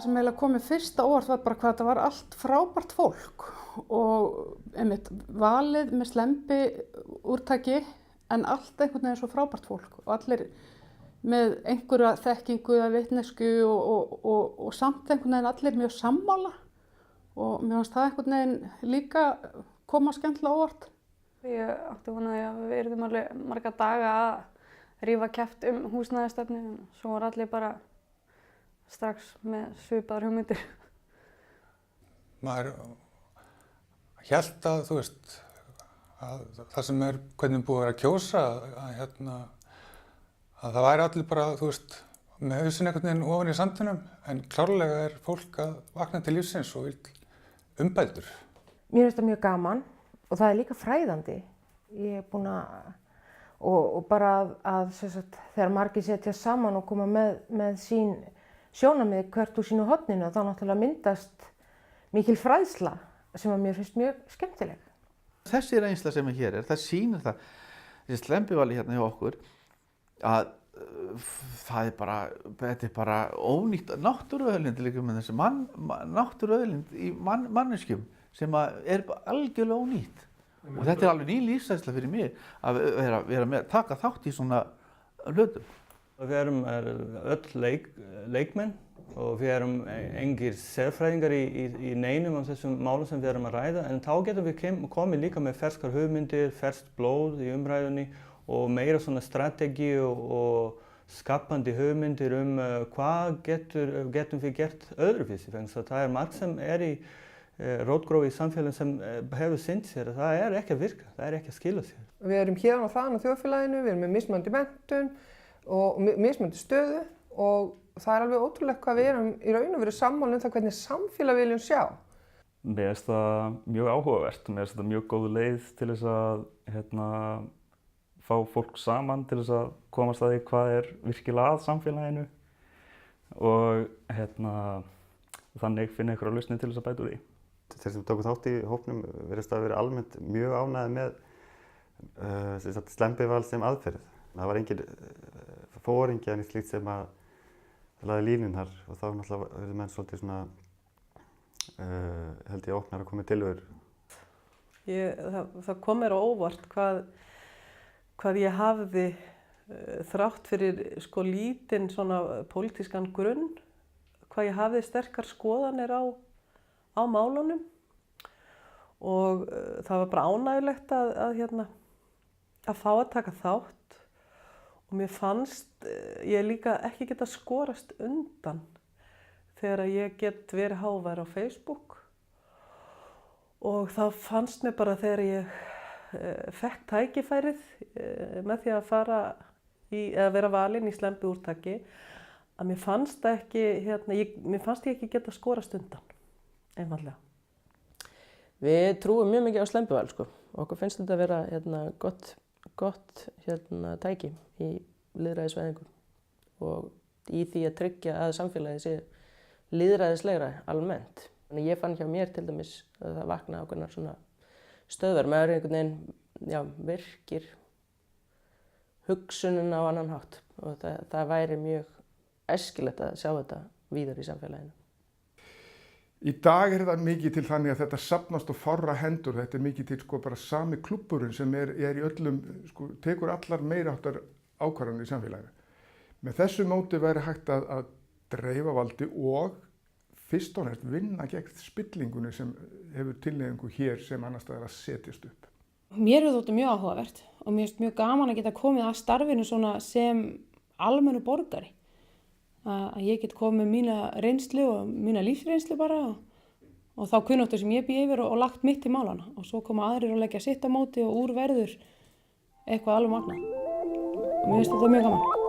Það sem eiginlega kom mér fyrst á óvart var bara hvað þetta var allt frábært fólk og einmitt valið með slembi úrtaki en allt einhvern veginn svo frábært fólk og allir með einhverja þekkingu eða vitneskju og samt einhvern veginn allir mjög sammála og mér fannst það einhvern veginn líka koma skemmtilega á óvart. Ég átti von á því að við yrðum alveg marga daga að rífa kjaft húsnæðisstefnu en svo var allir bara strax með svipaðar hugmyndir. Maður hélt að, þú veist, að það sem hvernig búið að vera að kjósa, að það væri allir bara, þú veist, með hausinn einhvern veginn ofan í sandinum, en klárlega fólk að vakna til lífsins og vill umbætur. Mér finnst það mjög gaman og það líka fræðandi. Ég búin að, og bara að sagt, þegar margir setja saman og koma með sín sjónarmið hvert úr sínu horninu þá náttúrulega myndast mikil fræðsla sem að mér finnst mjög skemmtileg. Þessi reynsla sem hér það sýnir það, þessi slembivali hérna hjá okkur, að þetta er bara ónýtt náttúruauðlind líka með þessi náttúruauðlind í manneskjum sem er algjörlega ónýtt. Og þetta er alveg ný lífsreynsla fyrir mig að taka þátt í svona hlutum. Við erum öll leikmenn og við erum engir sérfræðingar í neinum af þessum málum sem við erum að ræða en þá getum við komið líka með ferskar hugmyndir, ferskt blóð í umræðunni og meira svona strategi og skapandi hugmyndir hvað getum við gert öðruvísi. Það margt sem í rótgrói í samfélaginu sem hefur sýnt sér að það ekki að virka, það ekki að skila sér. Við erum hér og þaðan á þjóðfélaginu, við erum með mismunandi menntun og mismunandi stöðu og það er alveg ótrúlegt hvað við erum í raun og veru sammála það hvernig samfélag við viljum sjá. Mér finnst það mjög áhugavert, mér finnst þetta mjög góð leið til þess að fá fólk saman til þess að komast að því hvað virkilega að samfélaginu og þannig finna einhverja lausnir til þess að bæta úr því. Þeir sem tóku þátt í hópnum virðist að vera almennt mjög ánægðir með slembival sem aðferð. Það var engin fóringja en slíkt sem að laði línurnar og þá náttúrulega verður menn svolítið svona held ég opnar að koma tilvegur. Það kom mér á óvart hvað ég hafði þrátt fyrir sko lítinn svona pólitískan grunn, hvað ég hafði sterkar skoðanir á málunum og það var bara ánægjulegt að fá að taka þátt. Og mér fannst ég líka ekki geta skorast undan þegar ég get verið hávær á Facebook og þá fannst mér bara þegar ég fekk tækifærið með því að eða vera valin í slembiúrtaki að mér fannst ég ekki geta skorast undan, einfaldlega. Við trúum mjög mikið á slembival sko. Okkur finnst þetta að vera gott tæki í lýðræðisvæðingu og í því að tryggja að samfélagið sé lýðræðislegra almennt. Þannig ég fann hjá mér til dæmis að það vakna ákveðnar svona stöðvar með einhvern veginn virkir hugsunin á annan hátt og það væri mjög æskilegt að sjá þetta víðar í samfélaginu. Í dag þetta mikið til þannig að þetta safnast á fárra hendur, þetta mikið til sko bara sami klúbburinn sem í öllum, sko, tekur allar meiriháttar ákvarðanir í samfélaginu. Með þessu móti væri hægt að dreifa valdi og fyrst og næst vinna gegn spillingunni sem hefur tilhneigingu hér sem annars staðar að setjast upp. Mér hefur þótt mjög áhugavert og mér finnst mjög gaman að geta komið að starfinu svona sem almennu borgari. Að ég get komið með mína reynslu og mína lífsreynslu bara og þá kunnáttu sem ég bý yfir og lagt mitt í málana og svo koma aðrir og leggja sitt á móti og úr verður eitthvað alveg magnað og mér finnst þetta mjög gaman.